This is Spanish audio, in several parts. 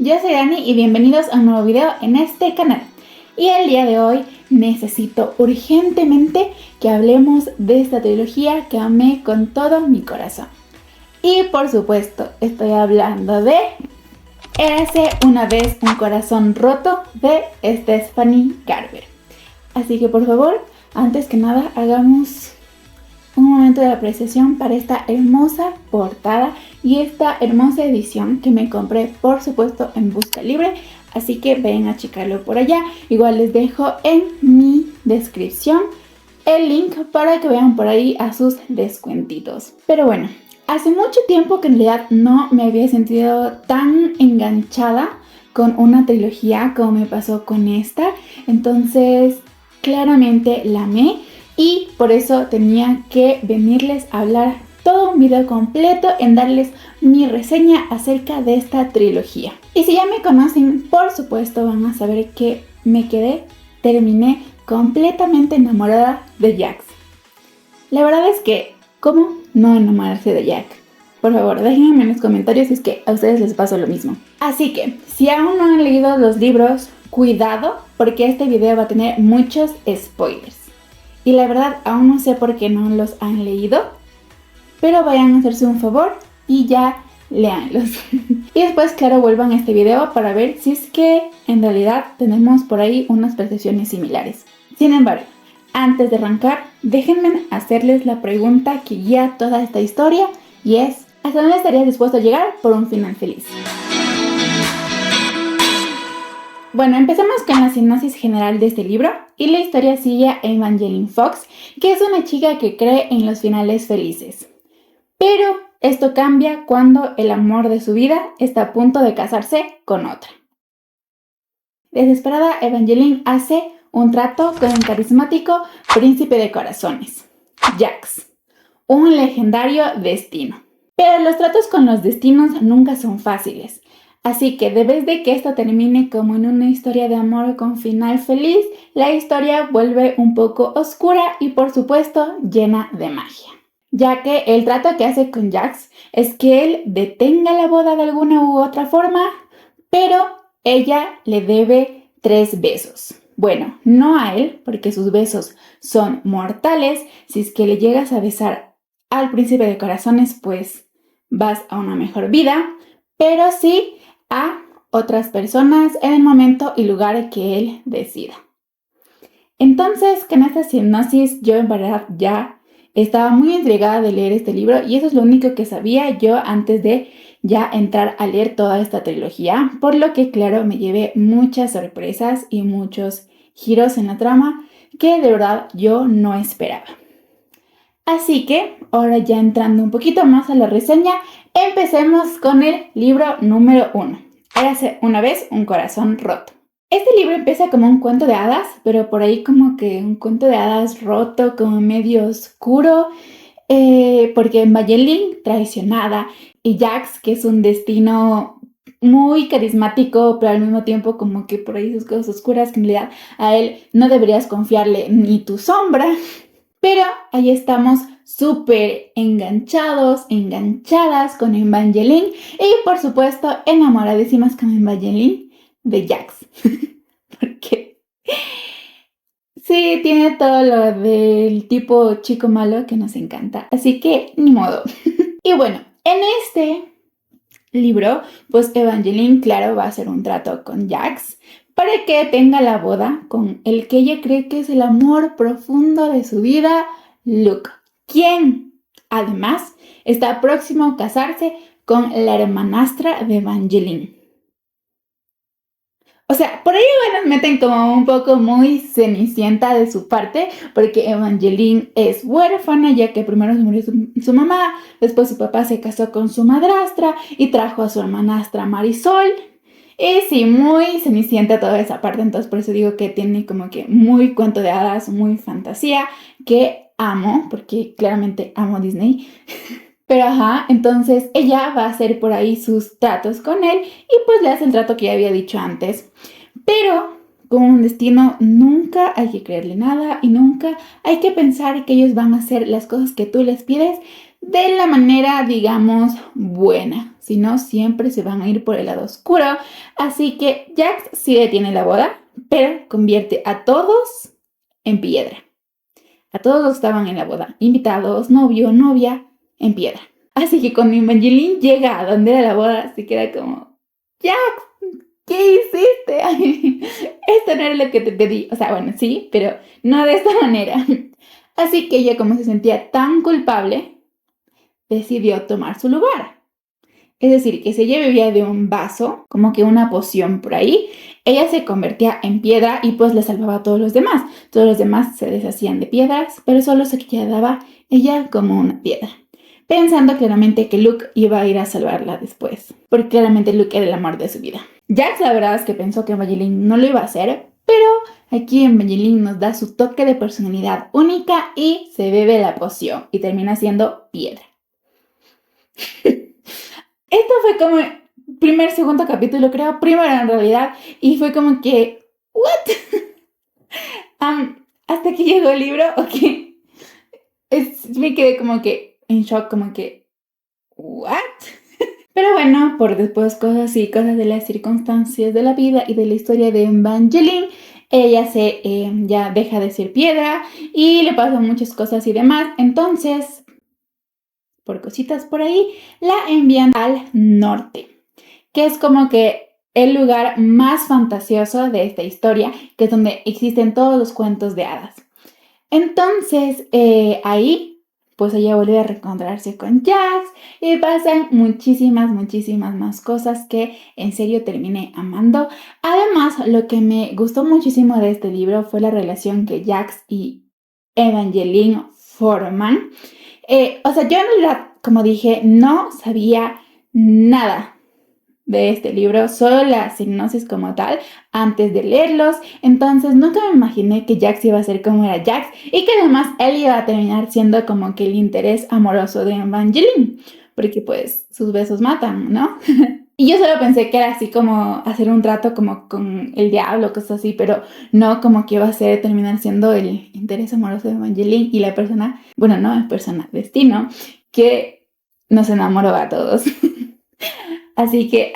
yo soy Dani y bienvenidos a un nuevo video en este canal. Y el día de hoy necesito urgentemente que hablemos de esta trilogía que amé con todo mi corazón. Y por supuesto estoy hablando de Érase una vez un corazón roto de Stephanie Garber. Así que por favor, antes que nada hagamos un momento de apreciación para esta hermosa portada y esta hermosa edición que me compré, por supuesto, en Busca Libre. Así que ven a checarlo por allá. Igual les dejo en mi descripción el link para que vean por ahí a sus descuentitos. Pero bueno, hace mucho tiempo que en realidad no me había sentido tan enganchada con una trilogía como me pasó con esta. Entonces, claramente la amé. Y por eso tenía que venirles a hablar todo un video completo en darles mi reseña acerca de esta trilogía. Y si ya me conocen, por supuesto van a saber que terminé completamente enamorada de Jax. La verdad es que, ¿cómo no enamorarse de Jax? Por favor, déjenme en los comentarios si es que a ustedes les pasó lo mismo. Así que, si aún no han leído los libros, cuidado, porque este video va a tener muchos spoilers. Y la verdad aún no sé por qué no los han leído, pero vayan a hacerse un favor y ya léanlos. Y después, claro, vuelvan a este video para ver si es que en realidad tenemos por ahí unas percepciones similares. Sin embargo, antes de arrancar, déjenme hacerles la pregunta que guía toda esta historia y es: ¿hasta dónde estarías dispuesto a llegar por un final feliz? Bueno, empezamos con la sinopsis general de este libro y la historia sigue a Evangeline Fox, que es una chica que cree en los finales felices. Pero esto cambia cuando el amor de su vida está a punto de casarse con otra. Desesperada, Evangeline hace un trato con el carismático príncipe de corazones, Jax, un legendario destino. Pero los tratos con los destinos nunca son fáciles. Así que, de vez de que esto termine como en una historia de amor con final feliz, la historia vuelve un poco oscura y, por supuesto, llena de magia. Ya que el trato que hace con Jax es que él detenga la boda de alguna u otra forma, pero ella le debe 3 besos. Bueno, no a él, porque sus besos son mortales. Si es que le llegas a besar al príncipe de corazones, pues vas a una mejor vida, pero sí a otras personas en el momento y lugar que él decida. Entonces, con esta sinopsis yo en verdad ya estaba muy intrigada de leer este libro y eso es lo único que sabía yo antes de ya entrar a leer toda esta trilogía, por lo que claro me llevé muchas sorpresas y muchos giros en la trama que de verdad yo no esperaba. Así que, ahora ya entrando un poquito más a la reseña, empecemos con el libro número 1. Érase una vez un corazón roto. Este libro empieza como un cuento de hadas, pero por ahí como que un cuento de hadas roto, como medio oscuro, porque Evangeline, traicionada, y Jax, que es un destino muy carismático, pero al mismo tiempo como que por ahí sus cosas oscuras, que en realidad a él no deberías confiarle ni tu sombra. Pero ahí estamos súper enganchadas con Evangeline y por supuesto enamoradísimas con Evangeline de Jax. Porque sí, tiene todo lo del tipo chico malo que nos encanta. Así que ni modo. Y bueno, en este libro, pues Evangeline, claro, va a hacer un trato con Jax para que tenga la boda con el que ella cree que es el amor profundo de su vida, Luke, quien además está próximo a casarse con la hermanastra de Evangeline. O sea, por ahí nos meten como un poco muy cenicienta de su parte, porque Evangeline es huérfana, ya que primero se murió su mamá, después su papá se casó con su madrastra y trajo a su hermanastra Marisol. Y sí, muy cenicienta toda esa parte, entonces por eso digo que tiene como que muy cuento de hadas, muy fantasía, que amo, porque claramente amo Disney. Pero ajá, entonces ella va a hacer por ahí sus tratos con él y pues le hace el trato que ya había dicho antes. Pero con un destino nunca hay que creerle nada y nunca hay que pensar que ellos van a hacer las cosas que tú les pides de la manera, digamos, buena. Si no, siempre se van a ir por el lado oscuro. Así que Jax sí detiene la boda, pero convierte a todos en piedra. A todos los que estaban en la boda, invitados, novio, novia, en piedra. Así que cuando Evangeline llega a donde era la boda, se queda como, Jax, ¿qué hiciste? Esto no era lo que te pedí. O sea, bueno, sí, pero no de esta manera. Así que ella, como se sentía tan culpable, decidió tomar su lugar. Es decir, que si ella bebía de un vaso, como que una poción por ahí, ella se convertía en piedra y pues le salvaba a todos los demás. Todos los demás se deshacían de piedras, pero solo se quedaba ella como una piedra. Pensando claramente que Luke iba a ir a salvarla después, porque claramente Luke era el amor de su vida. Jax la verdad es que pensó que Evangeline no lo iba a hacer, pero aquí Evangeline nos da su toque de personalidad única y se bebe la poción y termina siendo piedra. Esto fue como segundo capítulo, creo, primero en realidad, y fue como que, ¿what? Hasta que llegó el libro, ok, me quedé como que en shock, como que, ¿what? Pero bueno, por después cosas de las circunstancias de la vida y de la historia de Evangeline, ella ya deja de ser piedra y le pasan muchas cosas y demás, entonces por cositas por ahí, la envían al norte, que es como que el lugar más fantasioso de esta historia, que es donde existen todos los cuentos de hadas. Entonces, ahí, pues ella vuelve a reencontrarse con Jax y pasan muchísimas más cosas que en serio terminé amando. Además, lo que me gustó muchísimo de este libro fue la relación que Jax y Evangeline forman. O sea, yo en realidad, como dije, no sabía nada de este libro, solo la sinopsis como tal, antes de leerlos. Entonces nunca me imaginé que Jax iba a ser como era Jax y que además él iba a terminar siendo como que el interés amoroso de Evangeline, porque pues sus besos matan, ¿no? Y yo solo pensé que era así como hacer un trato como con el diablo, cosas así, pero no como que iba a ser terminar siendo el interés amoroso de Evangeline y la persona, bueno, no es persona, destino, que nos enamoró a todos. Así que,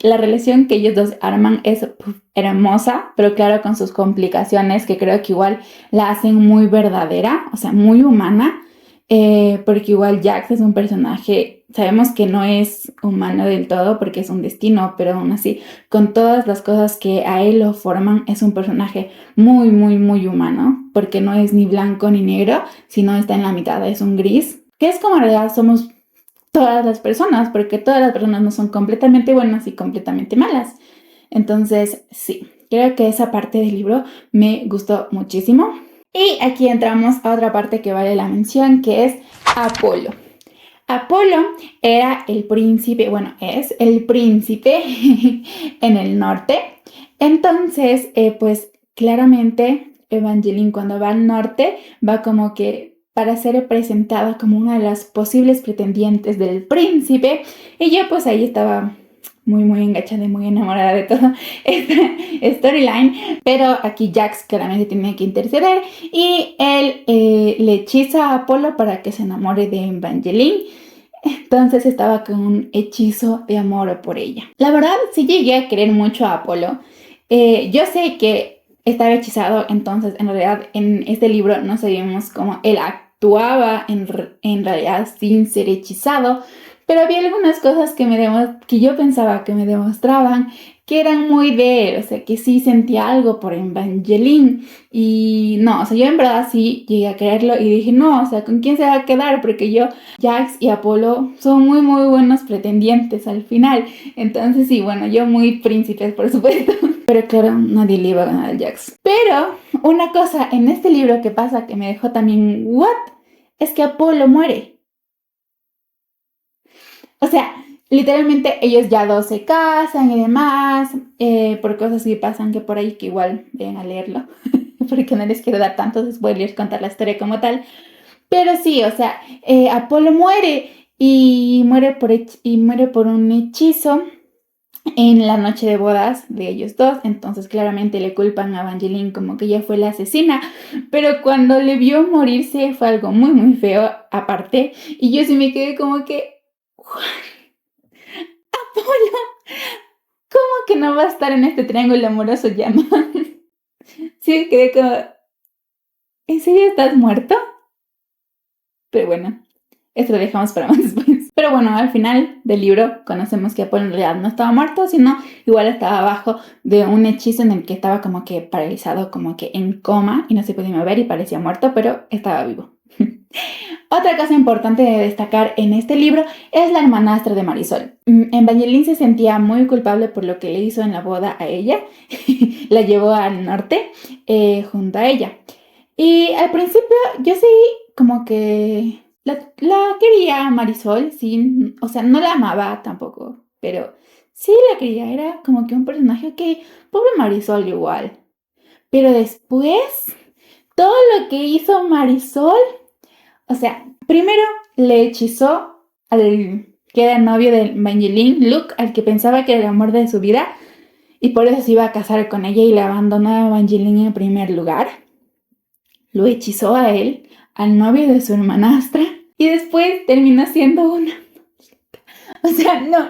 la relación que ellos dos arman es hermosa, pero claro, con sus complicaciones que creo que igual la hacen muy verdadera, o sea, muy humana, porque igual Jax es un personaje, sabemos que no es humano del todo porque es un destino, pero aún así, con todas las cosas que a él lo forman, es un personaje muy humano, porque no es ni blanco ni negro, sino está en la mitad, es un gris, que es como en realidad somos todas las personas, porque todas las personas no son completamente buenas y completamente malas. Entonces, sí, creo que esa parte del libro me gustó muchísimo. Y aquí entramos a otra parte que vale la mención, que es Apolo. Apolo era el príncipe, bueno, es el príncipe en el norte. Entonces, pues claramente Evangeline cuando va al norte va como que para ser presentada como una de las posibles pretendientes del príncipe. Y yo pues ahí estaba muy enganchada y muy enamorada de toda esta storyline. Pero aquí Jax claramente tiene que interceder y él le hechiza a Apolo para que se enamore de Evangeline. Entonces estaba con un hechizo de amor por ella. La verdad sí llegué a querer mucho a Apolo. Yo sé que estaba hechizado, entonces en realidad en este libro no sabíamos cómo él actuaba en realidad sin ser hechizado, pero había algunas cosas que yo pensaba que me demostraban que eran muy de él, o sea, que sí sentía algo por Evangeline. Y no, o sea, yo en verdad sí llegué a quererlo y dije, no, o sea, ¿con quién se va a quedar? Porque Jax y Apolo son muy buenos pretendientes al final. Entonces sí, bueno, yo muy príncipes, por supuesto. Pero claro, nadie le iba a ganar a Jax. Pero una cosa en este libro que pasa que me dejó también, ¿what? Es que Apolo muere. O sea, literalmente ellos ya dos se casan y demás, por cosas que pasan que por ahí que igual vayan a leerlo, porque no les quiero dar tantos spoilers, contar la historia como tal. Pero sí, o sea, Apolo muere y muere por un hechizo en la noche de bodas de ellos dos. Entonces claramente le culpan a Evangeline como que ella fue la asesina, pero cuando le vio morirse fue algo muy muy feo aparte, y yo sí me quedé como que Apolo, ¿cómo que no va a estar en este triángulo amoroso ya no? Sí, quedé como, ¿en serio estás muerto? Pero bueno, esto lo dejamos para más después. Pero bueno, al final del libro conocemos que Apolo en realidad no estaba muerto, sino igual estaba abajo de un hechizo en el que estaba como que paralizado, como que en coma y no se podía mover y parecía muerto, pero estaba vivo. Otra cosa importante de destacar en este libro es la hermanastra de Marisol. Evangeline se sentía muy culpable por lo que le hizo en la boda a ella. La llevó al norte junto a ella. Y al principio yo sí como que la quería a Marisol, sí, o sea, no la amaba tampoco, pero sí la quería, era como que un personaje que, pobre Marisol igual. Pero después, todo lo que hizo Marisol, o sea, primero le hechizó al que era novio de Evangeline, Luke, al que pensaba que era el amor de su vida, y por eso se iba a casar con ella y le abandonó a Evangeline en primer lugar. Lo hechizó a él, al novio de su hermanastra, y después terminó siendo una... O sea, no,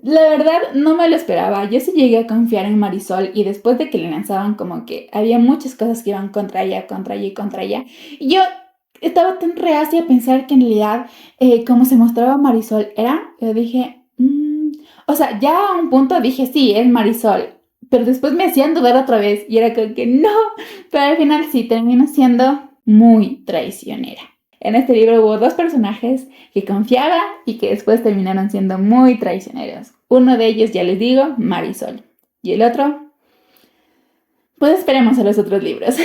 la verdad no me lo esperaba. Yo sí llegué a confiar en Marisol y después de que le lanzaban como que había muchas cosas que iban contra ella, contra ella y contra ella, y yo estaba tan reacia a pensar que en realidad como se mostraba Marisol era, yo dije, o sea, ya a un punto dije, sí, es Marisol, pero después me hacían dudar otra vez y era como que no, pero al final sí, terminó siendo muy traicionera. En este libro hubo dos personajes que confiaba y que después terminaron siendo muy traicioneros. Uno de ellos, ya les digo, Marisol. Y el otro, pues esperemos a los otros libros.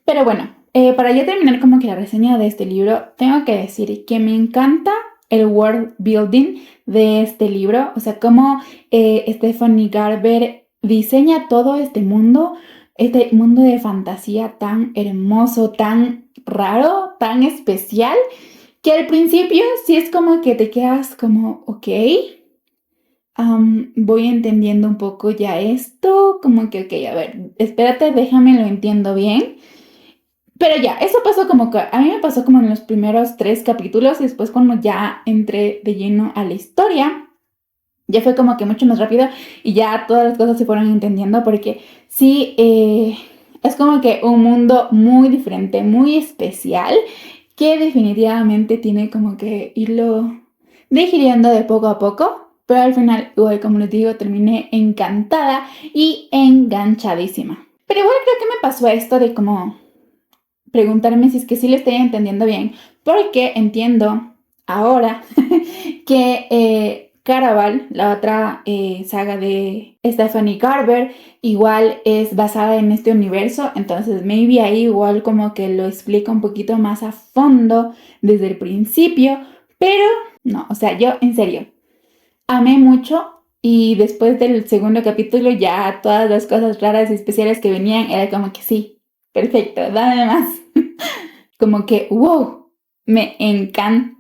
Pero bueno, para ya terminar como que la reseña de este libro, tengo que decir que me encanta el world building de este libro. O sea, cómo Stephanie Garber diseña todo este mundo de fantasía tan hermoso, tan raro, tan especial, que al principio sí es como que te quedas como, ok, voy entendiendo un poco ya esto, como que, ok, a ver, espérate, déjame lo entiendo bien. Pero ya, eso pasó como que, a mí me pasó como en los primeros 3 capítulos y después cuando ya entré de lleno a la historia, ya fue como que mucho más rápido y ya todas las cosas se fueron entendiendo porque sí, es como que un mundo muy diferente, muy especial, que definitivamente tiene como que irlo digiriendo de poco a poco, pero al final, igual como les digo, terminé encantada y enganchadísima. Pero igual creo que me pasó esto de como preguntarme si es que sí lo estoy entendiendo bien, porque entiendo ahora que Caraval, la otra saga de Stephanie Garber, igual es basada en este universo, entonces maybe ahí igual como que lo explica un poquito más a fondo desde el principio, pero no, o sea, yo en serio, amé mucho. Y después del segundo capítulo ya todas las cosas raras y especiales que venían era como que sí, perfecto, dame más. Como que, wow, me encanta.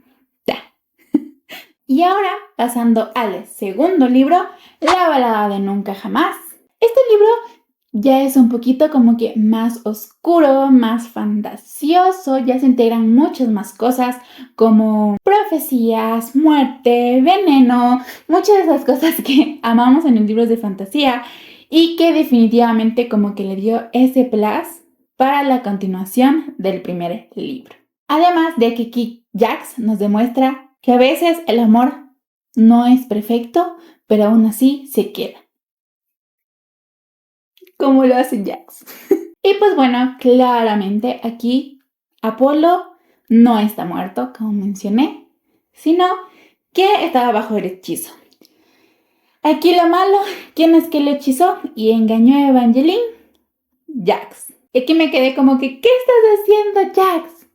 Y ahora, pasando al segundo libro, La balada de Nunca Jamás. Este libro ya es un poquito como que más oscuro, más fantasioso, ya se integran muchas más cosas como profecías, muerte, veneno, muchas de esas cosas que amamos en los libros de fantasía y que definitivamente como que le dio ese plus para la continuación del primer libro. Además de que Kit Jax nos demuestra que a veces el amor no es perfecto, pero aún así se queda. Como lo hace Jax. Y pues bueno, claramente aquí Apolo no está muerto, como mencioné, sino que estaba bajo el hechizo. Aquí lo malo, ¿quién es que lo hechizó y engañó a Evangeline? Jax. Y aquí me quedé como que, ¿qué estás haciendo, Jax?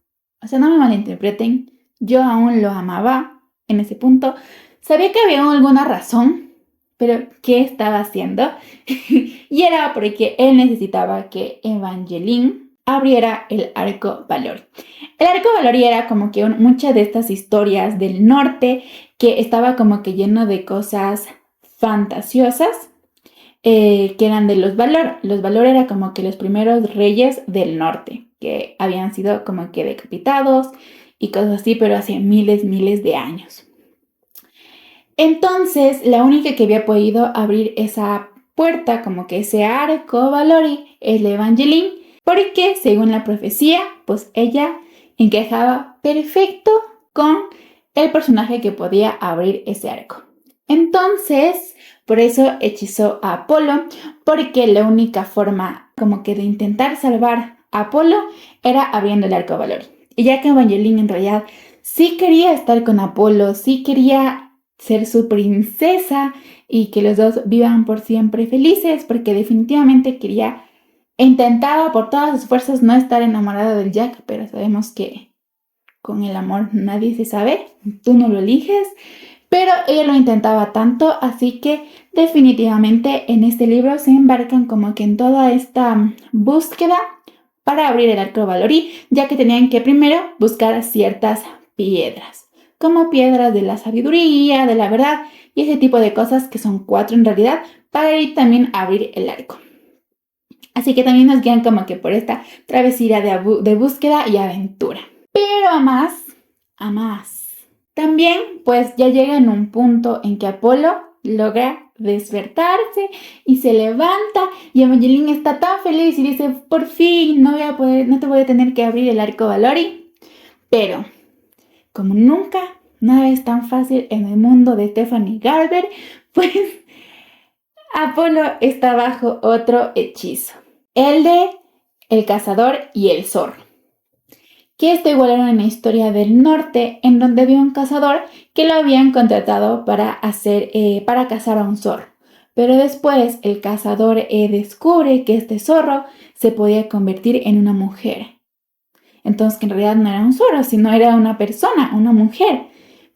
O sea, no me malinterpreten, yo aún lo amaba en ese punto. Sabía que había alguna razón, pero ¿qué estaba haciendo? Y era porque él necesitaba que Evangeline abriera el Arco Valor. El Arco Valor era como que muchas de estas historias del norte que estaba como que lleno de cosas fantasiosas que eran de los Valor. Los Valor eran como que los primeros reyes del norte, que habían sido como que decapitados y cosas así, pero hace miles de años. Entonces, la única que había podido abrir esa puerta, como que ese arco Valori, es la Evangeline, porque según la profecía, pues ella encajaba perfecto con el personaje que podía abrir ese arco. Entonces, por eso hechizó a Apolo, porque la única forma como que de intentar salvar a Apolo era abriendo el arco Valori. Y ya que Evangeline en realidad sí quería estar con Apolo, sí quería ser su princesa y que los dos vivan por siempre felices, porque definitivamente quería, intentaba por todas sus fuerzas no estar enamorada del Jack, pero sabemos que con el amor nadie se sabe, tú no lo eliges, pero ella lo intentaba tanto, así que definitivamente en este libro se embarcan como que en toda esta búsqueda para abrir el arco Valori, ya que tenían que primero buscar ciertas piedras, como piedras de la sabiduría, de la verdad y ese tipo de cosas, que son 4 en realidad, para ir también a abrir el arco. Así que también nos guían como que por esta travesía de búsqueda y aventura. Pero a más. También pues ya llega en un punto en que Apolo logra despertarse y se levanta y Evangeline está tan feliz y dice, por fin no te voy a tener que abrir el arco Valori. Pero como nunca nada es tan fácil en el mundo de Stephanie Garber, pues Apolo está bajo otro hechizo, el de el cazador y el zorro, que esto igual era una historia del norte en donde había un cazador que lo habían contratado para cazar a un zorro. Pero después el cazador descubre que este zorro se podía convertir en una mujer. Entonces que en realidad no era un zorro, sino era una persona, una mujer.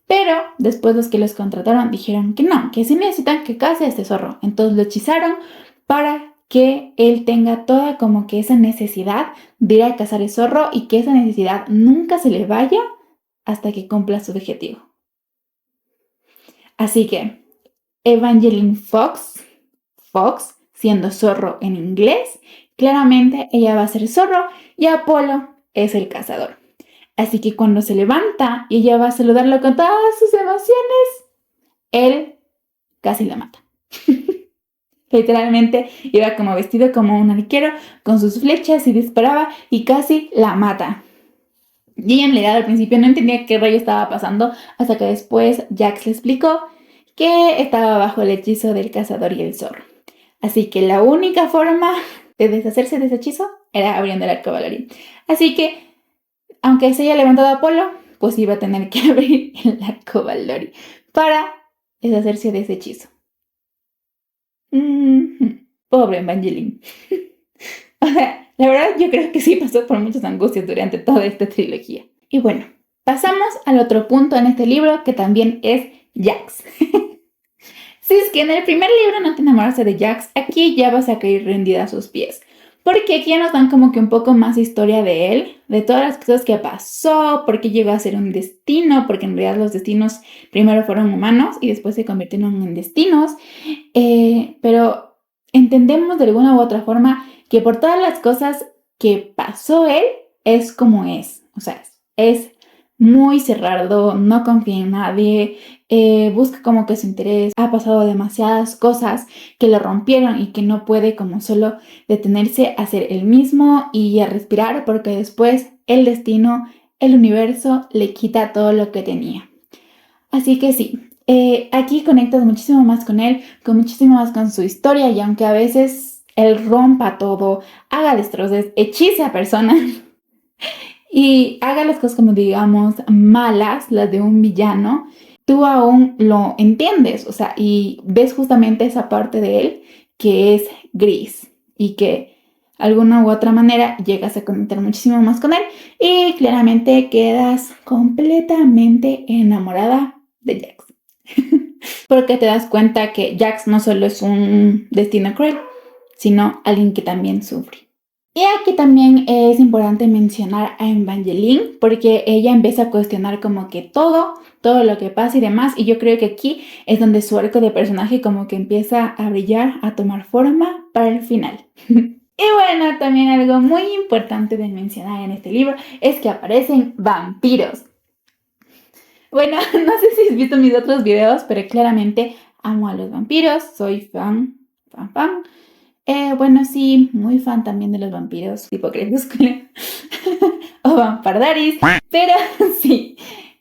Pero después los que los contrataron dijeron que no, que sí necesitan que case a este zorro. Entonces lo hechizaron para que él tenga toda como que esa necesidad de ir a cazar el zorro y que esa necesidad nunca se le vaya hasta que cumpla su objetivo. Así que Evangeline Fox, siendo zorro en inglés, claramente ella va a ser zorro y Apolo es el cazador. Así que cuando se levanta y ella va a saludarlo con todas sus emociones, él casi la mata. Literalmente iba como vestido como un arquero con sus flechas y disparaba y casi la mata. Y en realidad al principio no entendía qué rayo estaba pasando hasta que después Jax le explicó que estaba bajo el hechizo del cazador y el zorro. Así que la única forma de deshacerse de ese hechizo era abriendo el arco Valori. Así que aunque se haya levantado Apolo, pues iba a tener que abrir el arco Valori para deshacerse de ese hechizo. Pobre Evangeline. O sea, la verdad yo creo que sí pasó por muchas angustias durante toda esta trilogía. Y bueno, pasamos al otro punto en este libro que también es Jax. Si es que en el primer libro no te enamoraste de Jax, aquí ya vas a caer rendida a sus pies. Porque aquí ya nos dan como que un poco más historia de él, de todas las cosas que pasó, por qué llegó a ser un destino, porque en realidad los destinos primero fueron humanos y después se convirtieron en destinos. Pero entendemos de alguna u otra forma que por todas las cosas que pasó él, es como es. O sea, es muy cerrado, no confía en nadie, busca como que su interés, ha pasado demasiadas cosas que lo rompieron y que no puede como solo detenerse a ser el mismo y a respirar, porque después el destino, el universo le quita todo lo que tenía. Así que sí, aquí conectas muchísimo más con él, con muchísimo más con su historia, y aunque a veces él rompa todo, haga destrozos, hechice a personas y haga las cosas como digamos malas, las de un villano, tú aún lo entiendes, o sea, y ves justamente esa parte de él que es gris y que de alguna u otra manera llegas a conectar muchísimo más con él y claramente quedas completamente enamorada de Jax. Porque te das cuenta que Jax no solo es un destino cruel, sino alguien que también sufre. Y aquí también es importante mencionar a Evangeline, porque ella empieza a cuestionar como que todo todo lo que pasa y demás. Y yo creo que aquí es donde su arco de personaje como que empieza a brillar, a tomar forma para el final. Y bueno, también algo muy importante de mencionar en este libro es que aparecen vampiros. Bueno, no sé si has visto mis otros videos, pero claramente amo a los vampiros, soy fan. Bueno, sí, muy fan también de los vampiros, tipo Crepúsculo o Vampardaris, pero sí.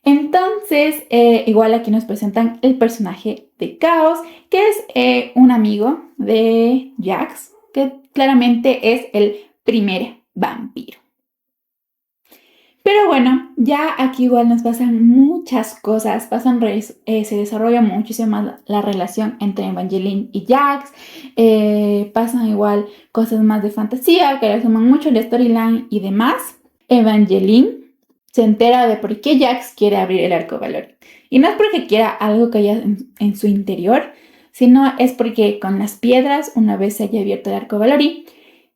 Entonces, igual aquí nos presentan el personaje de Chaos, que es un amigo de Jax, que claramente es el primer vampiro. Pero bueno, ya aquí igual nos pasan muchas cosas, se desarrolla muchísimo más la relación entre Evangeline y Jax, pasan igual cosas más de fantasía que le suman mucho la storyline y demás. Evangeline se entera de por qué Jax quiere abrir el arco Valori. Y no es porque quiera algo que haya en su interior, sino es porque con las piedras, una vez se haya abierto el arco Valori,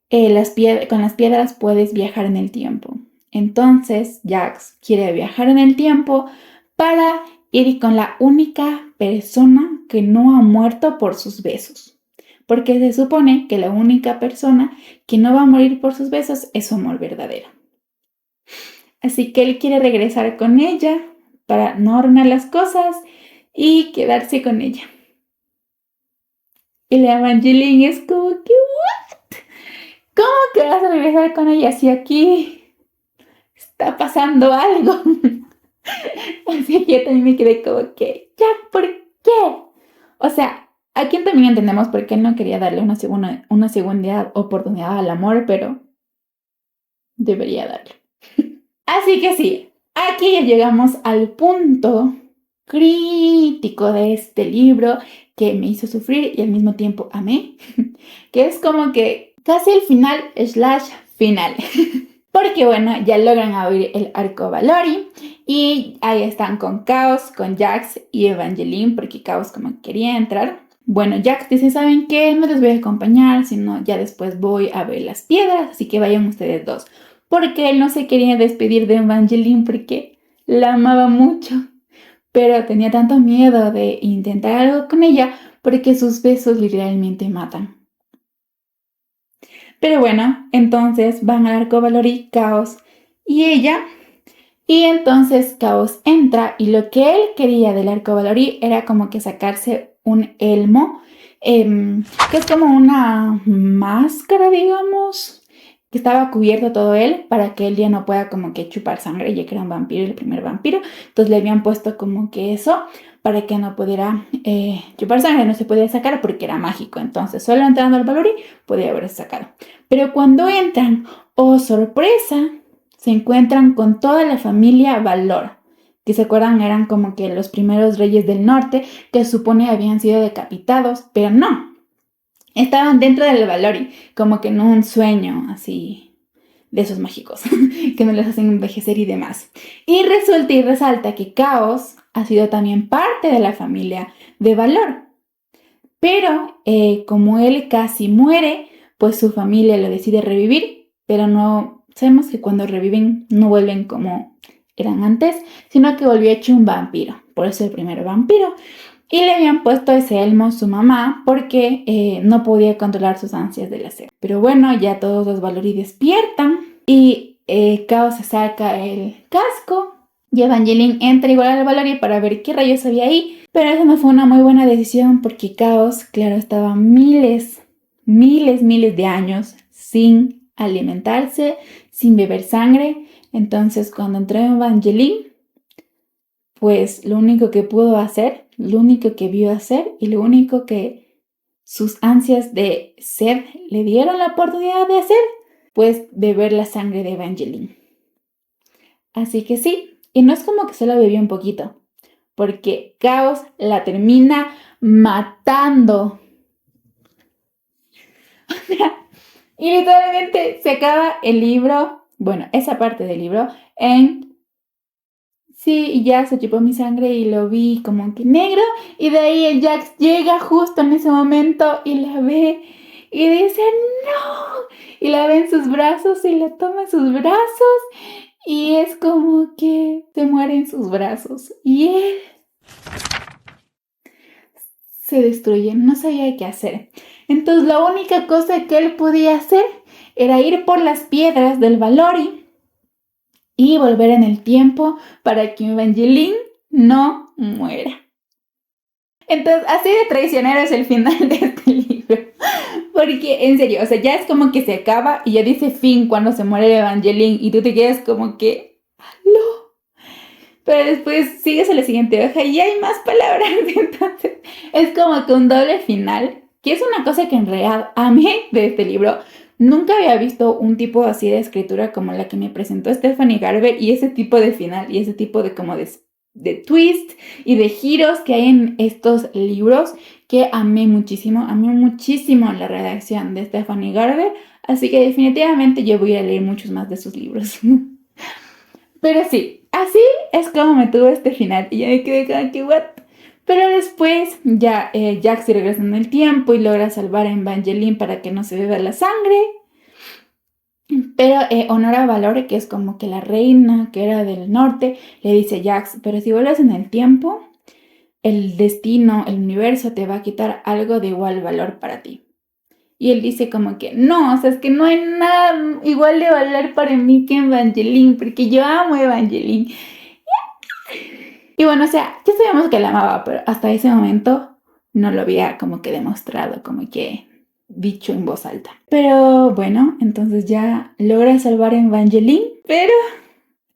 con las piedras puedes viajar en el tiempo. Entonces Jax quiere viajar en el tiempo para ir con la única persona que no ha muerto por sus besos. Porque se supone que la única persona que no va a morir por sus besos es su amor verdadero. Así que él quiere regresar con ella para no arruinar las cosas y quedarse con ella. Y la Evangeline es como que, ¿what? ¿Cómo que vas a regresar con ella si aquí está pasando algo? Así que yo también me quedé como que, ¿ya por qué? O sea, aquí también entendemos por qué no quería darle una segunda oportunidad al amor, pero debería darle. Así que sí, aquí ya llegamos al punto crítico de este libro que me hizo sufrir y al mismo tiempo amé, que es como que casi el final / final. Porque bueno, ya logran abrir el arco Valori y ahí están con Chaos, con Jax y Evangeline, porque Chaos como quería entrar. Bueno, Jax dice, ¿saben qué? No les voy a acompañar, sino ya después voy a ver las piedras, así que vayan ustedes dos. Porque él no se quería despedir de Evangeline porque la amaba mucho, pero tenía tanto miedo de intentar algo con ella porque sus besos literalmente matan. Pero bueno, entonces van al arco Valori, Chaos y ella. Y entonces Chaos entra y lo que él quería del arco Valori era como que sacarse un elmo, que es como una máscara, digamos, que estaba cubierto todo él para que él ya no pueda como que chupar sangre, ya que era un vampiro, el primer vampiro. Entonces le habían puesto como que eso para que no pudiera chupar sangre, no se podía sacar porque era mágico. Entonces solo entrando al Valori podía haberse sacado. Pero cuando entran, ¡oh sorpresa!, se encuentran con toda la familia Valor, que se acuerdan eran como que los primeros reyes del norte que se supone habían sido decapitados, pero no, estaban dentro del Valori, como que en un sueño así de esos mágicos, que no les hacen envejecer y demás. Y resulta y resalta que Chaos ha sido también parte de la familia de Valor, pero como él casi muere, pues su familia lo decide revivir, pero no... Sabemos que cuando reviven no vuelven como eran antes, sino que volvió hecho un vampiro. Por eso el primer vampiro. Y le habían puesto ese elmo su mamá porque no podía controlar sus ansias de la sed. Pero bueno, ya todos los Valori despiertan y Chaos se saca el casco y Evangeline entra igual al Valori para ver qué rayos había ahí. Pero eso no fue una muy buena decisión porque Chaos, claro, estaba miles de años sin alimentarse, sin beber sangre. Entonces cuando entró Evangeline, pues lo único que pudo hacer, lo único que vio hacer y lo único que sus ansias de sed le dieron la oportunidad de hacer, pues beber la sangre de Evangeline. Así que sí, y no es como que solo bebió un poquito, porque Chaos la termina matando. Y literalmente se acaba el libro, bueno, esa parte del libro, en sí, y ya se chupó mi sangre y lo vi como que negro. Y de ahí el Jax llega justo en ese momento y la ve y dice ¡no! Y la ve en sus brazos y la toma en sus brazos y es como que se muere en sus brazos y él se destruye, no sabía qué hacer. Entonces la única cosa que él podía hacer era ir por las piedras del Valori y volver en el tiempo para que Evangeline no muera. Entonces, así de traicionero es el final de este libro. Porque, en serio, o sea, ya es como que se acaba y ya dice fin cuando se muere Evangeline y tú te quedas como que, ¡aló! Pero después sigues a la siguiente hoja y hay más palabras. Entonces, es como que un doble final, que es una cosa que en realidad amé de este libro. Nunca había visto un tipo así de escritura como la que me presentó Stephanie Garber y ese tipo de final y ese tipo de como de twist y de giros que hay en estos libros que amé muchísimo la redacción de Stephanie Garber, así que definitivamente yo voy a leer muchos más de sus libros. Pero sí, así es como me tuvo este final y ya me quedé como que what. Pero después ya Jack se regresa en el tiempo y logra salvar a Evangeline para que no se beba la sangre. Pero Honora Valore, que es como que la reina que era del norte, le dice a Jax, pero si vuelves en el tiempo, el destino, el universo te va a quitar algo de igual valor para ti. Y él dice como que no, o sea, es que no hay nada igual de valor para mí que Evangeline, porque yo amo a Evangeline. Y bueno, o sea, ya sabíamos que la amaba, pero hasta ese momento no lo había como que demostrado, como que dicho en voz alta. Pero bueno, entonces ya logra salvar a Evangeline, pero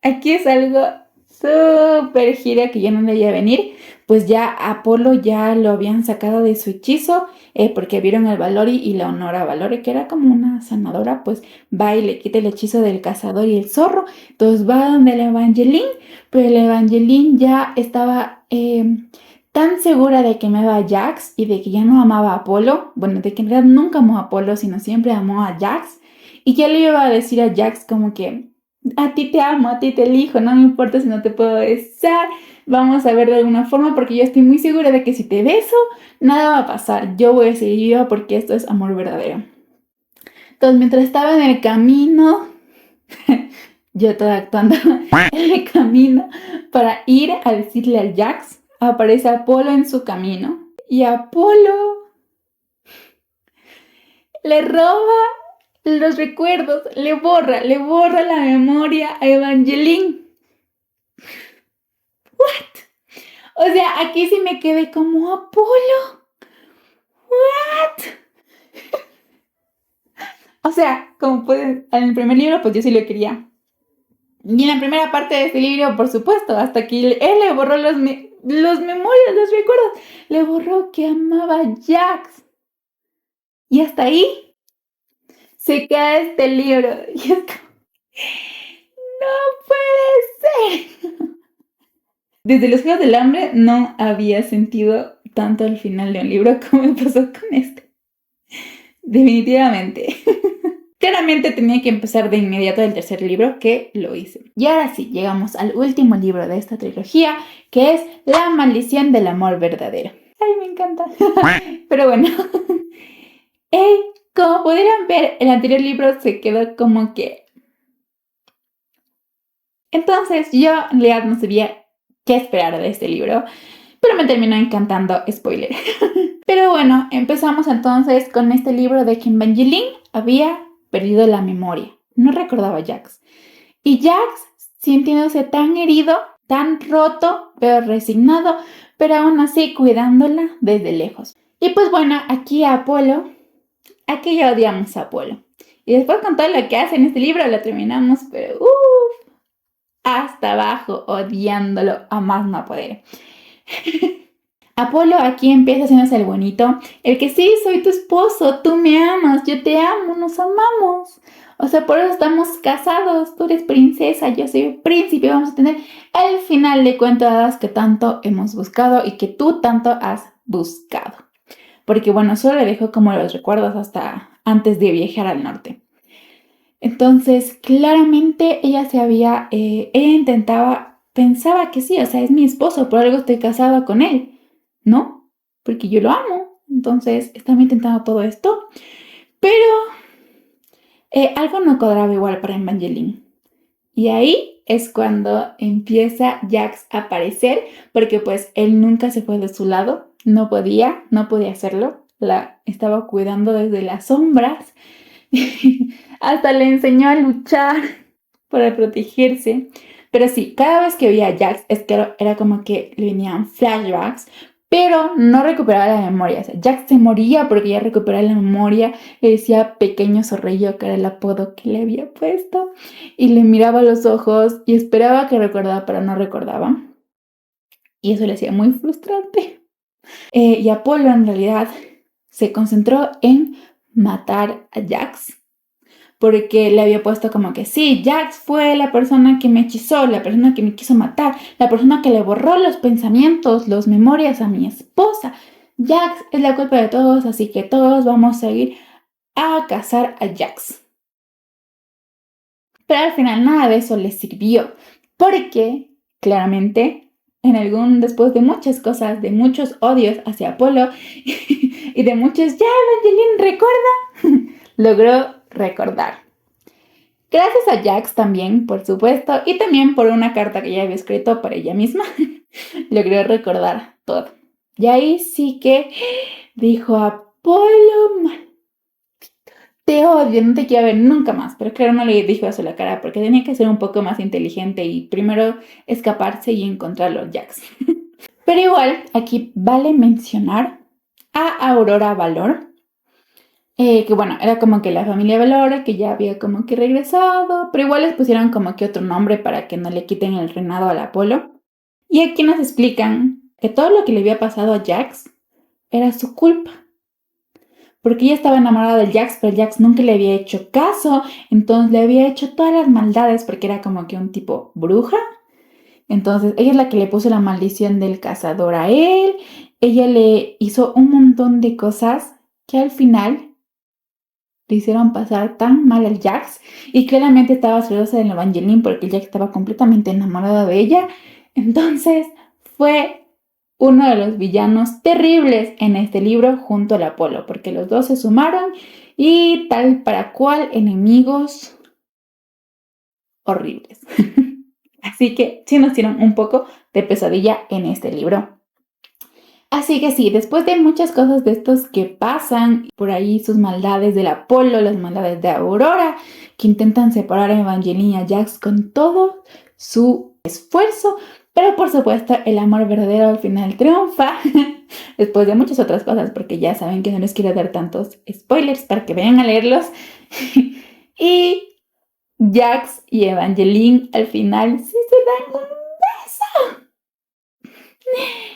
aquí es algo súper gira que yo no leía venir, pues ya Apolo ya lo habían sacado de su hechizo, porque vieron el Valori y la Honora Valori, que era como una sanadora, pues va y le quita el hechizo del cazador y el zorro, entonces va donde el Evangeline, pero el Evangeline ya estaba tan segura de que amaba a Jax y de que ya no amaba a Apolo, bueno, de que en realidad nunca amó a Apolo, sino siempre amó a Jax, y ya le iba a decir a Jax como que a ti te amo, a ti te elijo, no me importa si no te puedo besar, vamos a ver de alguna forma porque yo estoy muy segura de que si te beso, nada va a pasar, yo voy a seguir viva porque esto es amor verdadero. Entonces, mientras estaba en el camino, yo estaba actuando en el camino para ir a decirle al Jax, aparece Apolo en su camino y Apolo le roba los recuerdos, le borra la memoria a Evangeline. O sea, aquí sí me quedé como Apolo. ¿What? O sea, como pueden, en el primer libro, pues yo sí lo quería. Y en la primera parte de este libro, por supuesto, hasta que él le borró los memorias, los recuerdos. Le borró que amaba a Jax. Y hasta ahí se queda este libro. Y es como, no puede ser. Desde los Juegos del Hambre no había sentido tanto el final de un libro como me pasó con este. Definitivamente. Claramente tenía que empezar de inmediato el tercer libro, que lo hice. Y ahora sí, llegamos al último libro de esta trilogía, que es La maldición del amor verdadero. Ay, me encanta. Pero bueno, como pudieron ver, el anterior libro se quedó como que... Entonces yo en realidad no sabía qué esperar de este libro, pero me terminó encantando, spoiler. Pero bueno, empezamos entonces con este libro de que Evangeline había perdido la memoria. No recordaba a Jax. Y Jax, sintiéndose tan herido, tan roto, pero resignado, pero aún así cuidándola desde lejos. Y pues bueno, aquí a Apolo, aquí ya odiamos a Apolo. Y después con todo lo que hace en este libro lo terminamos, pero hasta abajo, odiándolo a más no poder. Apolo aquí empieza haciéndose el bonito, el que sí, soy tu esposo, tú me amas, yo te amo, nos amamos. O sea, por eso estamos casados, tú eres princesa, yo soy príncipe, vamos a tener el final de cuento de hadas que tanto hemos buscado y que tú tanto has buscado. Porque bueno, solo le dejo como los recuerdos hasta antes de viajar al norte. Entonces, claramente ella pensaba que sí, o sea, es mi esposo, por algo estoy casada con él. ¿No? Porque yo lo amo. Entonces, estaba intentando todo esto. Pero algo no cuadraba igual para Evangeline. Y ahí ahí es cuando empieza Jax a aparecer, porque pues él nunca se fue de su lado, no podía hacerlo, la estaba cuidando desde las sombras, hasta le enseñó a luchar para protegerse. Pero sí, cada vez que veía a Jax es que era como que le venían flashbacks, pero no recuperaba la memoria. O sea, Jax se moría porque ya recuperaba la memoria. Le decía pequeño zorrillo, que era el apodo que le había puesto, y le miraba a los ojos y esperaba que recordara, pero no recordaba. Y eso le hacía muy frustrante. Y Apolo en realidad se concentró en matar a Jax, porque le había puesto como que sí, Jax fue la persona que me hechizó, la persona que me quiso matar, la persona que le borró los pensamientos, las memorias a mi esposa. Jax es la culpa de todos, así que todos vamos a ir a cazar a Jax. Pero al final nada de eso le sirvió, porque claramente después de muchas cosas, de muchos odios hacia Apolo y de muchos, ya Evangeline, recuerda, logró recordar. Gracias a Jax también, por supuesto, y también por una carta que ella había escrito para ella misma, logró recordar todo. Y ahí sí que dijo Apolo, te odio, no te quiero ver nunca más. Pero claro, no le dijo eso a la cara porque tenía que ser un poco más inteligente y primero escaparse y encontrarlo a Jax. Pero igual, aquí vale mencionar a Aurora Valor, que bueno, era como que la familia Valor, que ya había como que regresado, pero igual les pusieron como que otro nombre para que no le quiten el reinado al Apolo. Y aquí nos explican que todo lo que le había pasado a Jax era su culpa, porque ella estaba enamorada del Jax, pero Jax nunca le había hecho caso, entonces le había hecho todas las maldades porque era como que un tipo bruja. Entonces ella es la que le puso la maldición del cazador a él, ella le hizo un montón de cosas que al final le hicieron pasar tan mal al Jax, y claramente estaba celosa de Evangeline porque el Jax estaba completamente enamorado de ella. Entonces fue uno de los villanos terribles en este libro junto al Apolo, porque los dos se sumaron y tal para cual enemigos horribles. Así que sí nos dieron un poco de pesadilla en este libro. Así que sí, después de muchas cosas de estos que pasan, por ahí sus maldades del Apolo, las maldades de Aurora, que intentan separar a Evangeline y a Jax con todo su esfuerzo, pero por supuesto el amor verdadero al final triunfa, después de muchas otras cosas, porque ya saben que no les quiero dar tantos spoilers para que vayan a leerlos. Y Jax y Evangeline al final sí se dan un beso.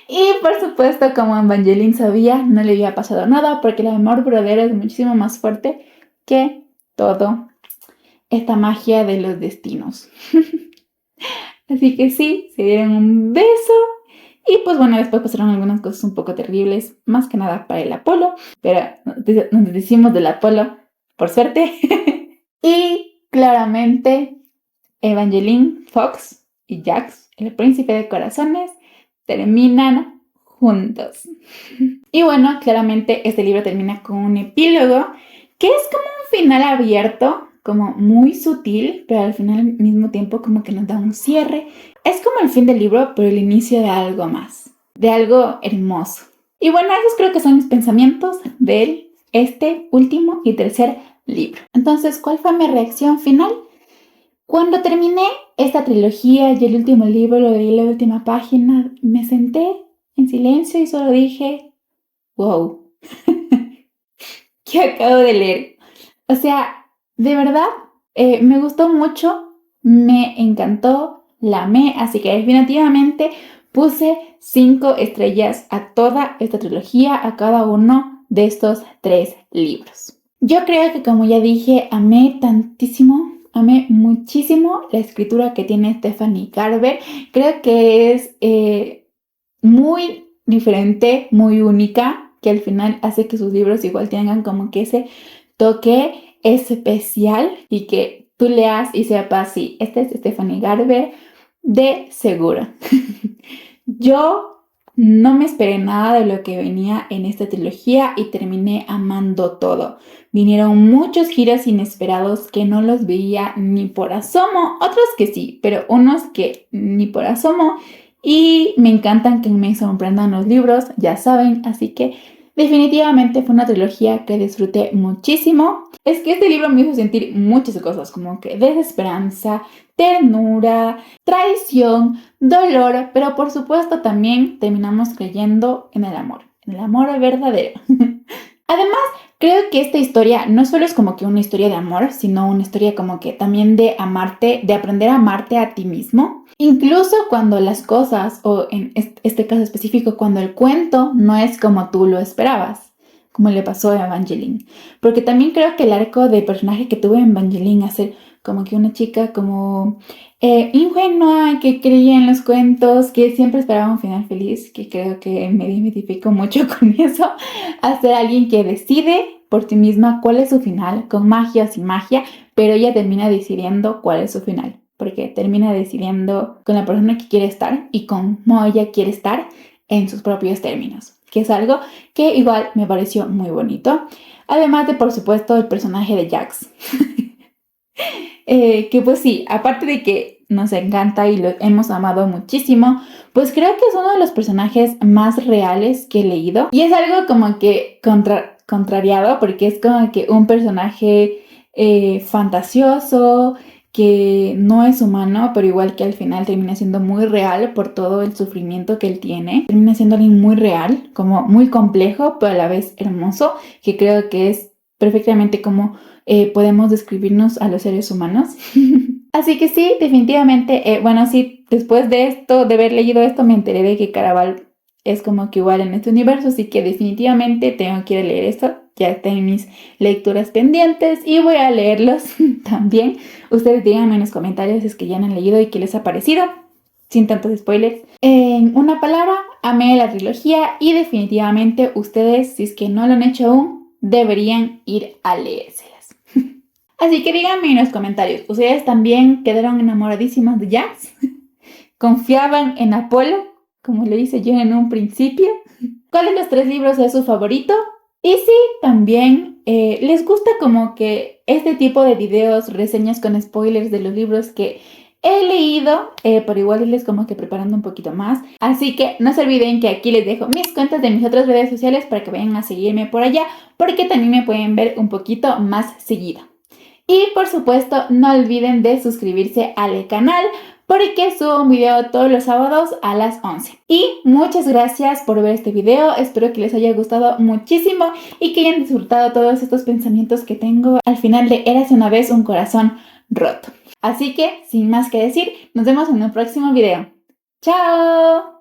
Y por supuesto, como Evangeline sabía, no le había pasado nada porque el amor verdadero es muchísimo más fuerte que todo esta magia de los destinos. Así que sí, se dieron un beso. Y pues bueno, después pasaron algunas cosas un poco terribles, más que nada para el Apolo, pero nos decimos del Apolo, por suerte. Y claramente, Evangeline, Fox y Jax, el príncipe de corazones, terminan juntos. Y bueno, claramente este libro termina con un epílogo que es como un final abierto, como muy sutil, pero al final al mismo tiempo como que nos da un cierre. Es como el fin del libro, pero el inicio de algo más, de algo hermoso. Y bueno, esos creo que son mis pensamientos de este último y tercer libro. Entonces, ¿cuál fue mi reacción final? Cuando terminé esta trilogía y el último libro, lo leí la última página, me senté en silencio y solo dije, wow, ¿qué acabo de leer? O sea, de verdad, me gustó mucho, me encantó, la amé, así que definitivamente puse 5 estrellas a toda esta trilogía, a cada uno de estos 3 libros. Yo creo que, como ya dije, amé muchísimo la escritura que tiene Stephanie Garber. Creo que es muy diferente, muy única, que al final hace que sus libros igual tengan como que ese toque especial y que tú leas y sepas, sí, este es Stephanie Garber de seguro. Yo no me esperé nada de lo que venía en esta trilogía y terminé amando todo. Vinieron muchos giros inesperados que no los veía ni por asomo, otros que sí, pero unos que ni por asomo. Y me encantan que me sorprendan los libros, ya saben, así que definitivamente fue una trilogía que disfruté muchísimo. Es que este libro me hizo sentir muchas cosas, como que desesperanza, ternura, traición, dolor, pero por supuesto también terminamos creyendo en el amor verdadero. Además, creo que esta historia no solo es como que una historia de amor, sino una historia como que también de amarte, de aprender a amarte a ti mismo. Incluso cuando las cosas, o en este caso específico, cuando el cuento no es como tú lo esperabas, como le pasó a Evangeline. Porque también creo que el arco de personaje que tuvo Evangeline, hacer como que una chica como ingenua, que creía en los cuentos, que siempre esperaba un final feliz, que creo que me identifico mucho con eso, a ser alguien que decide por sí misma cuál es su final, con magia o sin magia, pero ella termina decidiendo cuál es su final, porque termina decidiendo con la persona que quiere estar y cómo ella quiere estar en sus propios términos, que es algo que igual me pareció muy bonito. Además de, por supuesto, el personaje de Jax. Que pues sí, aparte de que nos encanta y lo hemos amado muchísimo, pues creo que es uno de los personajes más reales que he leído. Y es algo como que contrariado, porque es como que un personaje fantasioso, que no es humano, pero igual que al final termina siendo muy real por todo el sufrimiento que él tiene. Termina siendo alguien muy real, como muy complejo, pero a la vez hermoso, que creo que es perfectamente como podemos describirnos a los seres humanos. Así que sí, definitivamente, bueno, sí, después de esto, de haber leído esto, me enteré de que Caraval es como que igual en este universo, así que definitivamente tengo que ir a leer esto. Ya está en mis lecturas pendientes y voy a leerlos también. Ustedes díganme en los comentarios si es que ya han leído y qué les ha parecido, sin tantos spoilers. En una palabra, amé la trilogía y definitivamente ustedes, si es que no lo han hecho aún, deberían ir a leérselas. Así que díganme en los comentarios, ¿ustedes también quedaron enamoradísimas de Jax? ¿Confiaban en Apolo, como le hice yo en un principio? ¿Cuál de los 3 libros es su favorito? Y si también les gusta como que este tipo de videos, reseñas con spoilers de los libros que he leído, pero igual irles como que preparando un poquito más. Así que no se olviden que aquí les dejo mis cuentas de mis otras redes sociales para que vayan a seguirme por allá, porque también me pueden ver un poquito más seguido. Y por supuesto, no olviden de suscribirse al canal porque subo un video todos los sábados a las 11. Y muchas gracias por ver este video, espero que les haya gustado muchísimo y que hayan disfrutado todos estos pensamientos que tengo al final de Érase una vez un corazón roto. Así que, sin más que decir, nos vemos en un próximo video. ¡Chao!